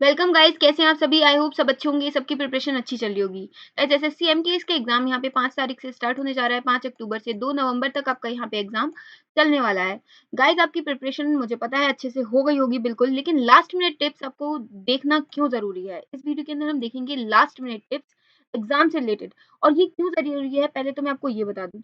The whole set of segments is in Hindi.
वेलकम गाइस, कैसे हैं आप सभी? आई होप सब अच्छे होंगे, सबकी प्रिपरेशन अच्छी चल रही होगी। गाइस, एसएससी एमटीएस का एग्जाम यहाँ पे 5 तारीख से स्टार्ट होने जा रहा है। 5 अक्टूबर से 2 नवंबर तक आपका यहाँ पे एग्जाम चलने वाला है। गाइस, आपकी प्रिपरेशन मुझे पता है अच्छे से हो गई होगी बिल्कुल, लेकिन लास्ट मिनट टिप्स आपको देखना क्यों ज़रूरी है? इस वीडियो के अंदर हम देखेंगे लास्ट मिनट टिप्स एग्जाम से रिलेटेड। और ये क्यों ज़रूरी है, पहले तो मैं आपको ये बता दूँ।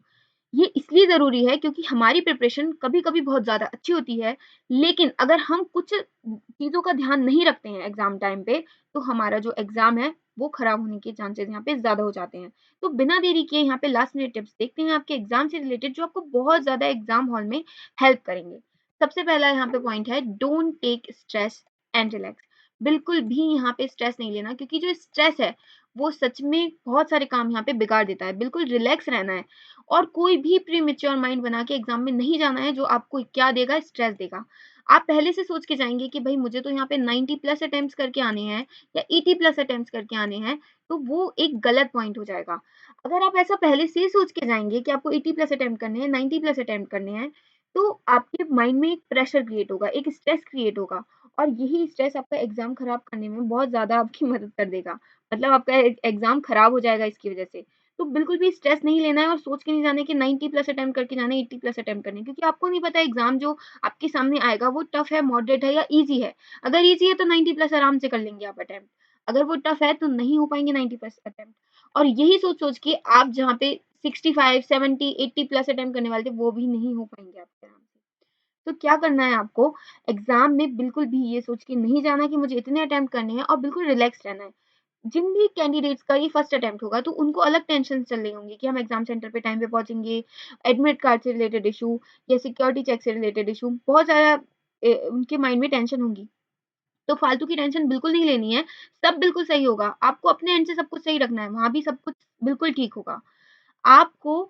ये इसलिए ज़रूरी है क्योंकि हमारी प्रिपरेशन कभी-कभी बहुत ज़्यादा अच्छी होती है, लेकिन अगर हम कुछ चीज़ों का ध्यान नहीं रखते हैं एग्ज़ाम टाइम पे, तो हमारा जो एग्ज़ाम है, वो खराब होने के चांसेज़ यहाँ पे ज़्यादा हो जाते हैं। तो बिना देरी किए यहाँ पे लास्ट मिनट टिप्स देखते हैं आपके एग्ज़ाम से रिलेटेड, जो आपको बहुत ज़्यादा एग्ज़ाम हॉल में हेल्प करेंगे। सबसे पहला यहाँ पे पॉइंट है, don't take stress and relax. बिल्कुल भी यहाँ पे स्ट्रेस नहीं लेना, क्योंकि जो स्ट्रेस है, वो सच में बहुत सारे काम यहाँ पे बिगाड़ देता है। बिल्कुल रिलैक्स रहना है और कोई भी प्रीमेच्योर माइंड बना के एग्ज़ाम में नहीं जाना है, जो आपको क्या देगा, स्ट्रेस देगा। आप पहले से सोच के जाएँगे कि भई मुझे तो यहाँ पे 90 प्लस अटेम्प्ट्स करके आने हैं या 80 प्लस अटेम्प्ट्स करके आने हैं, तो वो एक गलत पॉइंट हो जाएगा। अगर आप ऐसा पहले से ही सोच के जाएँगे कि आपको 80 प्लस अटेम्प्ट करने हैं, 90 प्लस अटेम्प्ट करने हैं, तो आपके माइंड में एक प्रेशर क्रिएट होगा, एक स्ट्रेस क्रिएट होगा और यही स्ट्रेस आपका एग्ज़ाम खराब करने में बहुत ज़्यादा आपकी मदद कर देगा। मतलब आपका एग्ज़ाम खराब हो जाएगा इसकी वज़ह से। तो बिल्कुल भी स्ट्रेस नहीं लेना है और सोच के नहीं जाना है कि 90 प्लस अटेम्प्ट करके जाना है, 80 प्लस अटेम्प्ट करने हैं, क्योंकि आपको नहीं पता एग्ज़ाम जो आपके सामने आएगा वो टफ है, मॉडरेट है या ईज़ी है। अगर ईज़ी है तो 90 प्लस आराम से कर लेंगे आप अटेम्प्ट। अगर वो टफ है तो नहीं हो पाएँगे 90 प्लस अटेम्प्ट। और यही सोच-सोच के आप जहाँ पे 65, 70, 80 प्लस अटेम्प्ट करने वाले थे, वो भी नहीं हो पाएँगे आपसे आराम से। तो क्या करना है आपको, एग्ज़ाम में बिल्कुल भी ये सोच के नहीं जाना कि मुझे इतने अटेम्प्ट करने हैं और बिल्कुल रिलैक्स रहना है। जिन भी कैंडिडेट्स का ये फर्स्ट अटेम्प्ट होगा, तो उनको अलग टेंशन चल रही होंगी कि हम एग्ज़ाम सेंटर पे टाइम पे पहुँचेंगे, एडमिट कार्ड से रिलेटेड इश्यू या सिक्योरिटी चेक से रिलेटेड इश्यू, बहुत ज़्यादा उनके माइंड में टेंशन होगी। तो फालतू की टेंशन बिल्कुल नहीं लेनी है, सब बिल्कुल सही होगा। आपको अपने एंड से सब कुछ सही रखना है, वहाँ भी सब कुछ बिल्कुल ठीक होगा। आपको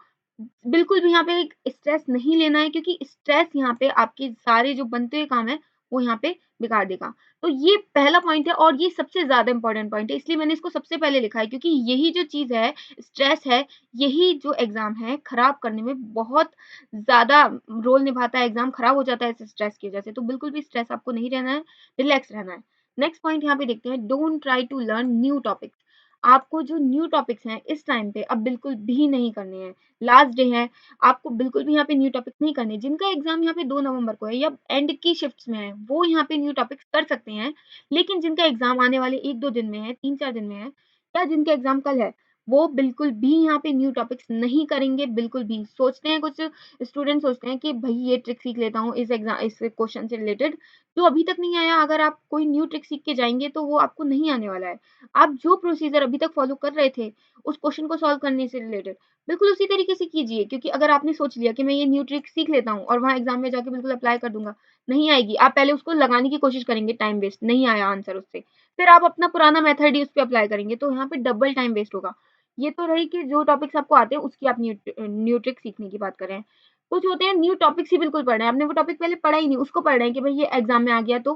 बिल्कुल भी यहाँ पे एक स्ट्रेस नहीं लेना है, क्योंकि स्ट्रेस यहाँ पे आपके सारे जो बनते हुए काम हैं, वो यहाँ पे बिगाड़ देगा। तो ये पहला पॉइंट है और ये सबसे ज़्यादा इम्पोर्टेंट पॉइंट है, इसलिए मैंने इसको सबसे पहले लिखा है, क्योंकि यही जो चीज़ है, स्ट्रेस है, यही जो एग्ज़ाम है खराब करने में बहुत ज़्यादा रोल निभाता है, एग्ज़ाम खराब हो जाता है इस स्ट्रेस की वजह से। तो बिल्कुल भी स्ट्रेस आपको नहीं रहना है, रिलैक्स रहना है। नेक्स्ट पॉइंट यहाँ पे देखते हैं, don't try to learn new topics. आपको जो न्यू टॉपिक्स हैं इस टाइम पे अब बिल्कुल भी नहीं करने हैं। लास्ट डे है, आपको बिल्कुल भी यहाँ पे न्यू टॉपिक्स नहीं करने। जिनका एग्ज़ाम यहाँ पे 2 नवंबर को है या एंड की शिफ्ट्स में है, वो यहाँ पे न्यू टॉपिक्स कर सकते हैं। लेकिन जिनका एग्ज़ाम आने वाले 1-2 दिन में है, 3-4 दिन में है या जिनका एग्ज़ाम कल है, वो बिल्कुल भी यहाँ पे न्यू टॉपिक्स नहीं करेंगे, बिल्कुल भी। सोचते हैं कुछ स्टूडेंट सोचते हैं कि भई ये ट्रिक सीख लेता हूँ इस क्वेश्चन से रिलेटेड, जो अभी तक नहीं आया। अगर आप कोई न्यू ट्रिक सीख के जाएँगे तो वो आपको नहीं आने वाला है। आप जो प्रोसीजर अभी तक फ़ॉलो कर रहे थे, उस क्वेश्चन को सॉल्व करने से रिलेटेड, बिल्कुल उसी तरीके से कीजिए, क्योंकि अगर आपने सोच लिया कि मैं ये न्यू ट्रिक सीख लेता हूँ और वहाँ एग्ज़ाम में जाके बिल्कुल अप्लाई कर दूँगा, नहीं आएगी। आप पहले उसको लगाने की कोशिश करेंगे, टाइम वेस्ट, नहीं आया आंसर उससे। फिर आप अपना पुराना मेथड ही उस पे अप्लाई करेंगे, तो यहाँ पे डबल टाइम वेस्ट होगा। ये तो रही कि जो टॉपिक्स आपको आते हैं उसकी आप न्यू ट्रिक सीखने की बात कर रहे हैं। कुछ होते हैं न्यू टॉपिक्स ही बिल्कुल पढ़ रहे हैं, आपने वो टॉपिक पहले पढ़ा ही नहीं, उसको पढ़ रहे हैं कि भई ये एग्ज़ाम में आ गया तो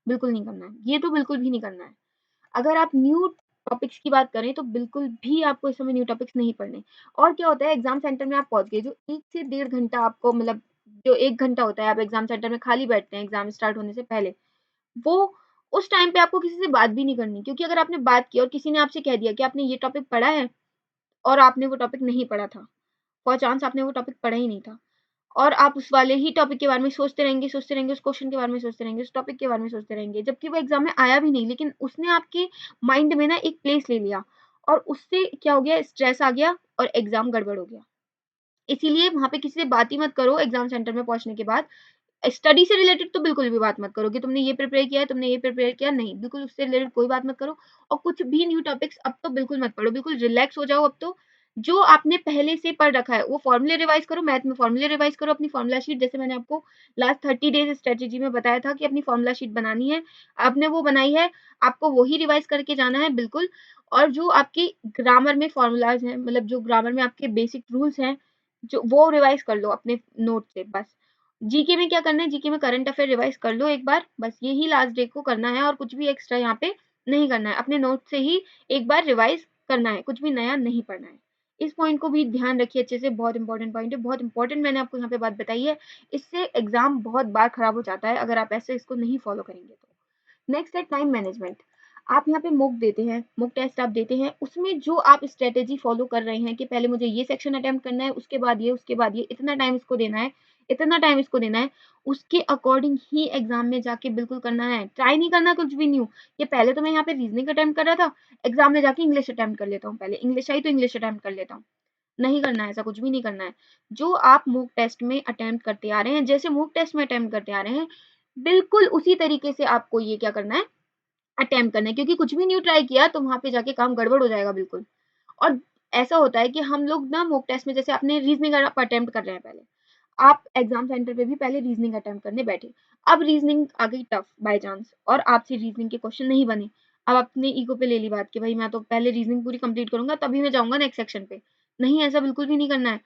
बिल्कुल नहीं करना है। ये तो बिल्कुल भी नहीं करना है। अगर आप न्यू टॉपिक्स की बात करें तो बिल्कुल भी आपको इस समय न्यू टॉपिक्स नहीं पढ़ने। और क्या होता है, एग्ज़ाम सेंटर में आप पहुँच गए, जो 1 से डेढ़ घंटा आपको मतलब जो 1 घंटा होता है आप एग्ज़ाम सेंटर में खाली बैठते हैं एग्ज़ाम स्टार्ट होने से पहले, वो उस टाइम पे आपको किसी से बात भी नहीं करनी, क्योंकि अगर आपने बात की और किसी ने आपसे कह दिया कि आपने ये टॉपिक पढ़ा है और आपने वो टॉपिक नहीं पढ़ा था, फॉर चांस आपने वो टॉपिक पढ़ा ही नहीं था। और आप उस वाले ही टॉपिक के बारे में सोचते रहेंगे, उस क्वेश्चन के बारे में सोचते रहेंगे, उस टॉपिक के बारे में सोचते रहेंगे, जबकि वो एग्ज़ाम में आया भी नहीं, लेकिन उसने आपके माइंड में ना एक प्लेस ले लिया और उससे क्या हो गया, स्ट्रेस आ गया और एग्ज़ाम गड़बड़ हो गया। इसीलिए वहाँ पे किसी से बात ही मत करो एग्ज़ाम सेंटर में पहुँचने के बाद। स्टडी से रिलेटेड तो बिल्कुल भी बात मत करो कि तुमने ये प्रिपेयर किया है, तुमने ये प्रिपेयर किया, नहीं, बिल्कुल उससे रिलेटेड कोई बात मत करो और कुछ भी न्यू टॉपिक्स अब तो बिल्कुल मत पढ़ो, बिल्कुल रिलैक्स हो जाओ अब तो। जो आपने पहले से पढ़ रखा है, वो फ़ॉर्मूले रिवाइज़ करो, मैथ में फ़ॉर्मूले रिवाइज़ करो, अपनी फ़ॉर्मूला शीट, जैसे मैंने आपको लास्ट 30 डेज़ स्ट्रैटेजी में बताया था कि अपनी फ़ॉर्मूला शीट बनानी है। आपने वो बनाई है, आपको वही रिवाइज़ करके जाना है बिल्कुल। और जो आपकी ग्रामर में फ़ॉर्मूलाज़ हैं, मतलब जो ग्रामर में आपके बेसिक रूल्स हैं, जो वो रिवाइज़ कर लो अपने नोट से बस। जीके में क्या करना है, जीके में करंट अफेयर रिवाइज़ कर लो एक बार, बस यही लास्ट डे को करना है और कुछ भी एक्स्ट्रा यहाँ पे नहीं करना है। अपने नोट से ही एक बार रिवाइज़ करना है, कुछ भी नया नहीं पढ़ना है। इस पॉइंट को भी ध्यान रखिए अच्छे से, बहुत इंपॉर्टेंट पॉइंट है, बहुत इंपॉर्टेंट मैंने आपको यहाँ पे बात बताई है। इससे एग्ज़ाम बहुत बार खराब हो जाता है अगर आप ऐसे इसको नहीं फॉलो करेंगे तो। नेक्स्ट है टाइम मैनेजमेंट। आप यहाँ पे मॉक देते हैं, मॉक टेस्ट आप देते हैं, उसमें जो आप स्ट्रेटेजी फॉलो कर रहे हैं कि पहले मुझे ये सेक्शन अटेम्प्ट करना है, उसके बाद ये, उसके बाद ये, इतना टाइम इसको देना है, इतना टाइम इसको देना है, उसके अकॉर्डिंग ही एग्जाम में जाके बिल्कुल करना है। ट्राई नहीं करना कुछ भी न्यू, ये पहले तो मैं यहाँ पे रीजनिंग अटेम्प्ट कर रहा था, एग्जाम में जाके इंग्लिश अटेम्प्ट कर लेता हूँ, पहले इंग्लिश आई तो इंग्लिश अटेम्प्ट कर लेता हूँ। नहीं करना है, ऐसा कुछ भी नहीं करना है। जो आप मॉक टेस्ट में अटेम्प्ट करते आ रहे हैं, जैसे मॉक टेस्ट में अटेम्प्ट करते आ रहे हैं, बिल्कुल उसी तरीके से आपको ये क्या करना है, अटेम्प्ट करना है, क्योंकि कुछ भी न्यू ट्राई किया तो वहाँ पे जाके काम गड़बड़ हो जाएगा बिल्कुल। और ऐसा होता है कि हम लोग ना मॉक टेस्ट में, जैसे आपने रीजनिंग आप अटेम्प्ट कर रहे हैं पहले, आप एग्जाम सेंटर पे भी पहले रीजनिंग अटेम्प्ट करने बैठे। अब रीजनिंग आ गई टफ बाय चांस और आपसे रीजनिंग के क्वेश्चन नहीं बने। अब अपने ईगो पे ले ली बात कि भाई मैं तो पहले रीजनिंग पूरी कंप्लीट करूंगा तभी मैं जाऊंगा नेक्स्ट सेक्शन पे। नहीं, ऐसा बिल्कुल भी नहीं करना है।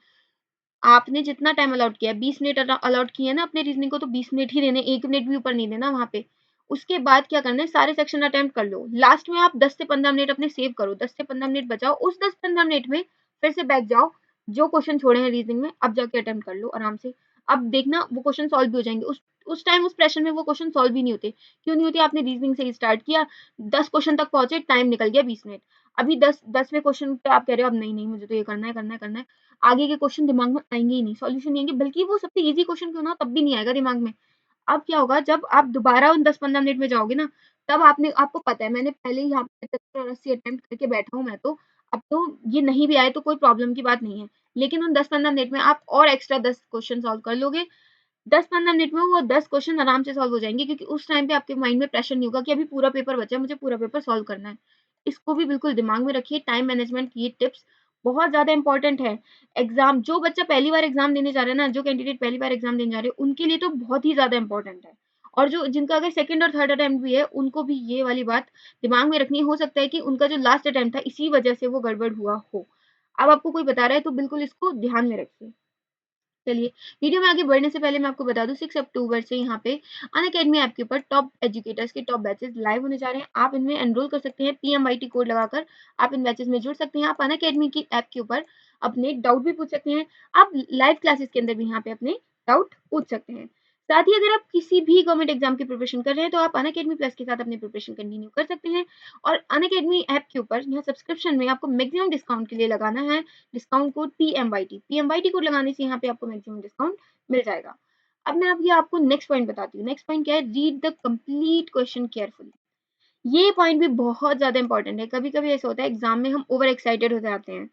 आपने जितना टाइम अलॉट किया है, 20 मिनट अलॉट किए हैं ना अपने रीजनिंग को, तो 20 मिनट ही देने, 1 मिनट भी ऊपर नहीं देना वहाँ पे। उसके बाद क्या करना है, सारे सेक्शन अटेम्प्ट कर लो। लास्ट में आप 10 से 15 मिनट अपने सेव करो, 10 से 15 मिनट बचाओ। उस 10-15 मिनट में फिर से बैक जाओ, जो क्वेश्चन छोड़े हैं रीजनिंग में, अब जाके अटेम्प्ट कर लो आराम से। अब देखना वो क्वेश्चन सॉल्व भी हो जाएंगे। उस टाइम उस प्रेशर में वो क्वेश्चन सॉल्व भी नहीं होते। क्यों नहीं होते? आपने रीजनिंग से ही स्टार्ट किया, 10 क्वेश्चन तक पहुंचे, टाइम निकल गया 20 मिनट। अभी 10वें क्वेश्चन पे आप कह रहे हो अब नहीं नहीं मुझे तो ये करना है, करना है, करना है। आगे के क्वेश्चन दिमाग में आएंगे ही नहीं, सॉल्यूशन नहीं आएंगे, बल्कि वो सबसे इजी क्वेश्चन क्यों ना तब भी नहीं आएगा दिमाग में। अब क्या होगा, जब आप दोबारा उन 10-15 मिनट में जाओगे ना, तब आपको पता है मैंने पहले ही यहाँ पे 70-80 अटेम्प्ट करके बैठा हूँ मैं तो, अब तो ये नहीं भी आए तो कोई प्रॉब्लम की बात नहीं है। लेकिन उन 10-15 मिनट में आप और एक्स्ट्रा 10 क्वेश्चन सॉल्व कर लोगे। 10-15 मिनट में वो 10 क्वेश्चन आराम से सॉल्व हो जाएंगे, क्योंकि उस टाइम पे आपके माइंड में प्रेशर नहीं होगा कि अभी पूरा पेपर बचा है, मुझे पूरा पेपर सॉल्व करना है। इसको भी बिल्कुल दिमाग में रखिए। टाइम मैनेजमेंट की ये टिप्स बहुत ज़्यादा इंपॉर्टेंट है। एग्ज़ाम, जो बच्चा पहली बार एग्ज़ाम देने जा रहा है ना, जो कैंडिडेट पहली बार एग्ज़ाम देने जा रहे हैं, उनके लिए तो बहुत ही ज़्यादा इंपॉर्टेंट है। और जो जिनका अगर सेकंड और थर्ड अटेम्प्ट भी है, उनको भी ये वाली बात दिमाग में रखनी। हो सकता है कि उनका जो लास्ट अटेम्प्ट था, इसी वजह से वो गड़बड़ हुआ हो। अब आपको कोई बता रहा है, तो बिल्कुल इसको ध्यान में रखिए। चलिए, वीडियो में आगे बढ़ने से पहले मैं आपको बता दूं, 6 अक्टूबर से यहाँ पे अनअकैडमी ऐप के ऊपर टॉप एजुकेटर्स के टॉप बैचेस लाइव होने जा रहे हैं। आप इनमें एनरोल कर सकते हैं, PMIT कोड लगाकर आप इन बैचेस में जुड़ सकते हैं। आप अनअकैडमी की ऐप के ऊपर अपने डाउट भी पूछ सकते हैं। आप लाइव क्लासेस के अंदर भी यहाँ पे अपने डाउट पूछ सकते हैं। साथ ही अगर आप किसी भी गवर्नमेंट एग्जाम की प्रिपरेशन कर रहे हैं, तो आप अनअकैडमी प्लस के साथ अपनी प्रिपरेशन कंटिन्यू कर सकते हैं। और अनअकैडमी ऐप के ऊपर यहाँ सब्सक्रिप्शन में आपको मैक्सिमम डिस्काउंट के लिए लगाना है डिस्काउंट कोड PMYT कोड लगाने से यहाँ पे आपको मैक्सिमम डिस्काउंट मिल जाएगा। अब मैं आपको नेक्स्ट पॉइंट बताती हूँ। नेक्स्ट पॉइंट क्या है? Read the complete question carefully. ये पॉइंट भी बहुत ज्यादा इंपॉर्टेंट है। कभी कभी ऐसा होता है एग्जाम में हम ओवर एक्साइटेड हो जाते हैं,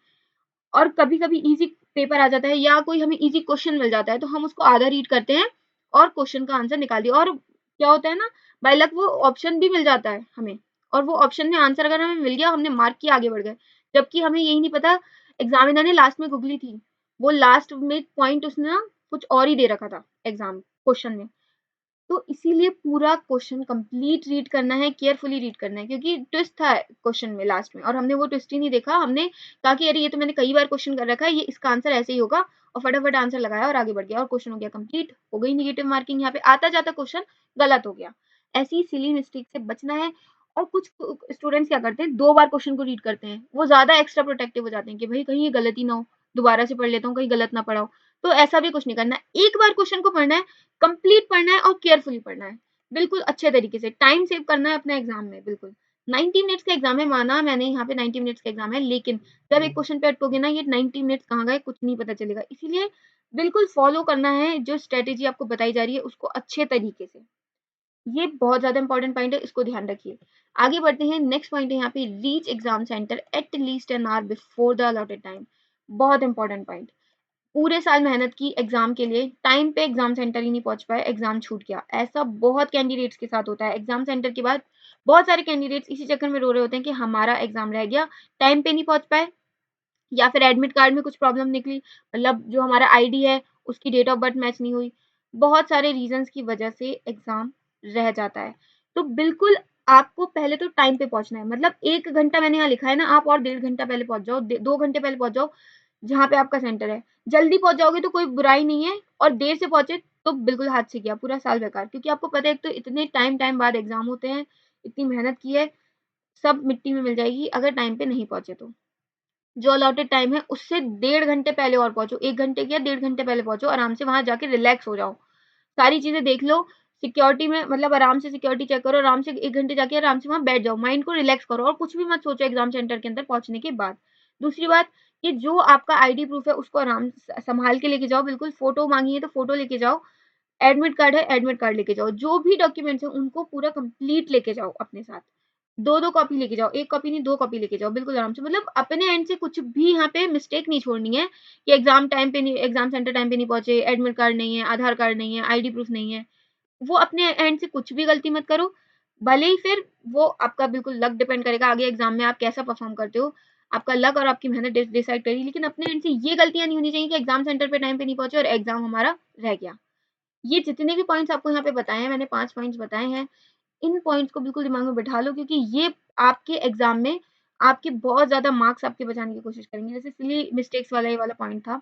और कभी कभी इजी पेपर आ जाता है या कोई हमें इजी क्वेश्चन मिल जाता है, तो हम उसको आधा रीड करते हैं और क्वेश्चन का आंसर निकाल दिया। और क्या होता है ना, बाय लक वो ऑप्शन भी मिल जाता है हमें, और वो ऑप्शन में आंसर अगर हमें मिल गया, हमने मार्क किया, आगे बढ़ गए। जबकि हमें यही नहीं पता एग्जामिनर ने लास्ट में गुगली थी, वो लास्ट में पॉइंट उसने ना कुछ और ही दे रखा था एग्जाम क्वेश्चन में। तो इसीलिए पूरा क्वेश्चन कंप्लीट रीड करना है, केयरफुली रीड करना है, क्योंकि ट्विस्ट था क्वेश्चन में लास्ट में, और हमने वो ट्विस्ट ही नहीं देखा। हमने कहा कि अरे ये तो मैंने कई बार क्वेश्चन कर रखा है, ये इसका आंसर ऐसे ही होगा, और फटाफट आंसर लगाया और आगे बढ़ गया, और क्वेश्चन हो गया कंप्लीट, हो गई निगेटिव मार्किंग। यहाँ पे आता जाता क्वेश्चन गलत हो गया। ऐसी सिली मिस्टेक से बचना है। और कुछ स्टूडेंट्स क्या करते हैं, 2 बार क्वेश्चन को रीड करते हैं, वो ज्यादा एक्स्ट्रा प्रोटेक्टिव हो जाते हैं कि भाई कहीं ये गलती ना हो, दोबारा से पढ़ लेता हूँ, कहीं गलत ना पढ़ा हो। तो ऐसा भी कुछ नहीं करना है। एक बार क्वेश्चन को पढ़ना है, कंप्लीट पढ़ना है और केयरफुली पढ़ना है, बिल्कुल अच्छे तरीके से। टाइम सेव करना है अपने एग्जाम में, बिल्कुल। 90 मिनट्स का एग्जाम है, माना मैंने यहाँ पे 90 मिनट्स का एग्जाम है, लेकिन जब एक क्वेश्चन पे अटकोगे ना, ये 90 मिनट्स कहाँ गए कुछ नहीं पता चलेगा। इसीलिए बिल्कुल फॉलो करना है जो स्ट्रेटेजी आपको बताई जा रही है, उसको अच्छे तरीके से। ये बहुत ज्यादा इंपॉर्टेंट पॉइंट है, इसको ध्यान रखिए। आगे बढ़ते हैं। नेक्स्ट पॉइंट है यहाँ पे, reach exam centre at least an hour before the allotted time. बहुत इंपॉर्टेंट पॉइंट। पूरे साल मेहनत की एग्जाम के लिए, टाइम पे एग्जाम सेंटर ही नहीं पहुंच पाए, एग्जाम छूट गया। ऐसा बहुत कैंडिडेट्स के साथ होता है। एग्जाम सेंटर के बाद बहुत सारे कैंडिडेट्स इसी चक्कर में रो रहे होते हैं कि हमारा एग्जाम रह गया, टाइम पे नहीं पहुंच पाए, या फिर एडमिट कार्ड में कुछ प्रॉब्लम निकली, मतलब जो हमारा आईडी है उसकी डेट ऑफ बर्थ मैच नहीं हुई। बहुत सारे रीजंस की वजह से एग्जाम रह जाता है। तो बिल्कुल आपको पहले तो टाइम पे पहुंचना है। मतलब 1 घंटा मैंने यहाँ लिखा है ना, आप और 1.5 घंटा पहले पहुंच जाओ, 2 घंटे पहले पहुंच जाओ जहाँ पे आपका सेंटर है। जल्दी पहुंच जाओगे तो कोई बुराई नहीं है, और देर से पहुंचे तो बिल्कुल हाथ से गया, पूरा साल बेकार। क्योंकि आपको पता है एक तो इतने टाइम टाइम बाद एग्जाम होते हैं, इतनी मेहनत की है, सब मिट्टी में मिल जाएगी अगर टाइम पे नहीं पहुंचे तो। जो अलॉटेड टाइम है उससे 1.5 घंटे पहले और पहुंचो, 1 घंटे या 1.5 घंटे पहले पहुंचो, आराम से वहां जाके रिलैक्स हो जाओ, सारी चीजें देख लो, सिक्योरिटी में मतलब आराम से सिक्योरिटी चेक करो, आराम से 1 घंटे जाके आराम से वहाँ बैठ जाओ, माइंड को रिलैक्स करो और कुछ भी मत सोचो एग्ज़ाम सेंटर के अंदर पहुँचने के बाद। दूसरी बात, कि जो आपका आईडी प्रूफ़ है उसको आराम स सँभाल के लेके जाओ, बिल्कुल फ़ोटो माँगी है तो फ़ोटो लेके जाओ, एडमिट कार्ड है, एडमिट कार्ड लेके जाओ, जो भी डॉक्यूमेंट्स हैं उनको पूरा कंप्लीट लेके जाओ अपने साथ। 2-2 कॉपी लेके जाओ, 1 कॉपी नहीं 2 कॉपी लेके जाओ, बिल्कुल आराम से मतलब अपने एंड से कुछ भी यहाँ पे मिस्टेक नहीं छोड़नी है कि एग्ज़ाम सेंटर टाइम पे नहीं पहुँचे, एडमिट कार्ड नहीं है, आधार कार्ड नहीं है, आईडी प्रूफ़ नहीं है। वो अपने एंड से कुछ भी गलती मत करो, भले ही फिर वो आपका बिल्कुल लक डिपेंड करेगा आगे एग्ज़ाम में आप कैसा परफ़ॉर्म करते हो। आपका लक और आपकी मेहनत डिसाइड करेगी, लेकिन अपने एंड से ये गलतियाँ नहीं होनी चाहिए कि एग्ज़ाम सेंटर पे टाइम पे नहीं पहुँचे और एग्ज़ाम हमारा रह गया। ये जितने भी पॉइंट्स आपको यहाँ पे बताए हैं, मैंने 5 पॉइंट्स बताए हैं, इन पॉइंट्स को बिल्कुल दिमाग में बिठा लो क्योंकि ये आपके एग्ज़ाम में आपके बहुत ज़्यादा मार्क्स आपके बचाने की कोशिश करेंगे। जैसे सिली मिस्टेक्स वाला ये वाला पॉइंट था,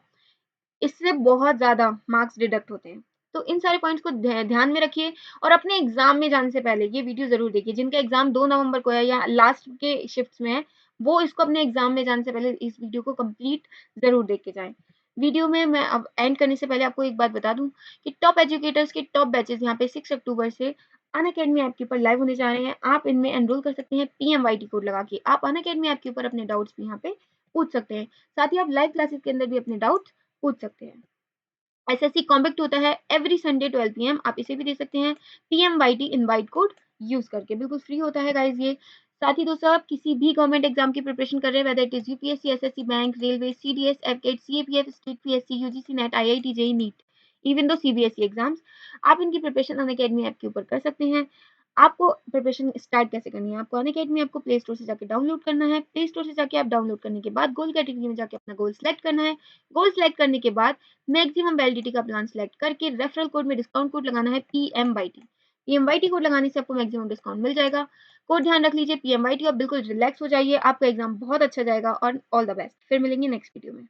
इससे बहुत ज़्यादा मार्क्स डिडक्ट होते हैं। तो इन सारे पॉइंट्स को ध्यान में रखिए और अपने एग्ज़ाम में जाने से पहले ये वीडियो ज़रूर देखिए। जिनका एग्ज़ाम 2 नवंबर को है या लास्ट के शिफ्ट्स में है, वो इसको अपने एग्ज़ाम में जाने से पहले इस वीडियो को कंप्लीट ज़रूर देख के जाएँ। वीडियो में मैं अब एंड करने से पहले आपको एक बात बता दूँ कि टॉप एजुकेटर्स के टॉप बैचेज़ यहाँ पे 6 अक्टूबर से अनअकैडमी ऐप के ऊपर लाइव होने जा रहे हैं। आप इनमें एनरोल कर सकते हैं पीएमवाईटी कोड लगा के। आप अनअकैडमी ऐप के ऊपर अपने डाउट्स भी यहाँ पे पूछ सकते हैं। साथ ही आप लाइव क्लासेस के अंदर भी अपने डाउट्स पूछ सकते हैं। एसएससी कॉम्बैक्ट होता है एवरी संडे 12 पीएम, आप इसे भी दे सकते हैं पीएमवाईटी इनवाइट कोड यूज़ करके, बिल्कुल फ्री होता है गाइज़ ये। साथ ही दोस्तों आप किसी भी गवर्नमेंट एग्ज़ाम की प्रिपरेशन कर रहे हैं whether it is UPSC, SSC, bank, railway, CDS, AFCAT, CAPF, state PSC, UGC NET, IIT, JEE, NEET, even though CBSE exams, आप इनकी प्रिपरेशन अनअकैडमी ऐप के ऊपर कर सकते हैं। आपको प्रिपरेशन स्टार्ट कैसे करनी है? आपको अनअकैडमी ऐप को प्ले स्टोर से जाके डाउनलोड करना है। प्ले स्टोर से जाके आप डाउनलोड करने के बाद गोल कैटेगरी में जाके अपना गोल सेलेक्ट करना है। गोल सेलेक्ट करने के बाद मैक्सिमम वैलिडिटी का प्लान सेलेक्ट करके रेफरल कोड में डिस्काउंट कोड लगाना है पीएमवाईटी। पीएमवाईटी कोड लगाने से आपको मैक्सिमम डिस्काउंट मिल जाएगा। कोड ध्यान रख लीजिए पीएमवाईटी, आप बिल्कुल रिलैक्स हो जाइए, आपका एग्ज़ाम बहुत अच्छा जाएगा और ऑल द बेस्ट। फिर मिलेंगे नेक्स्ट वीडियो में।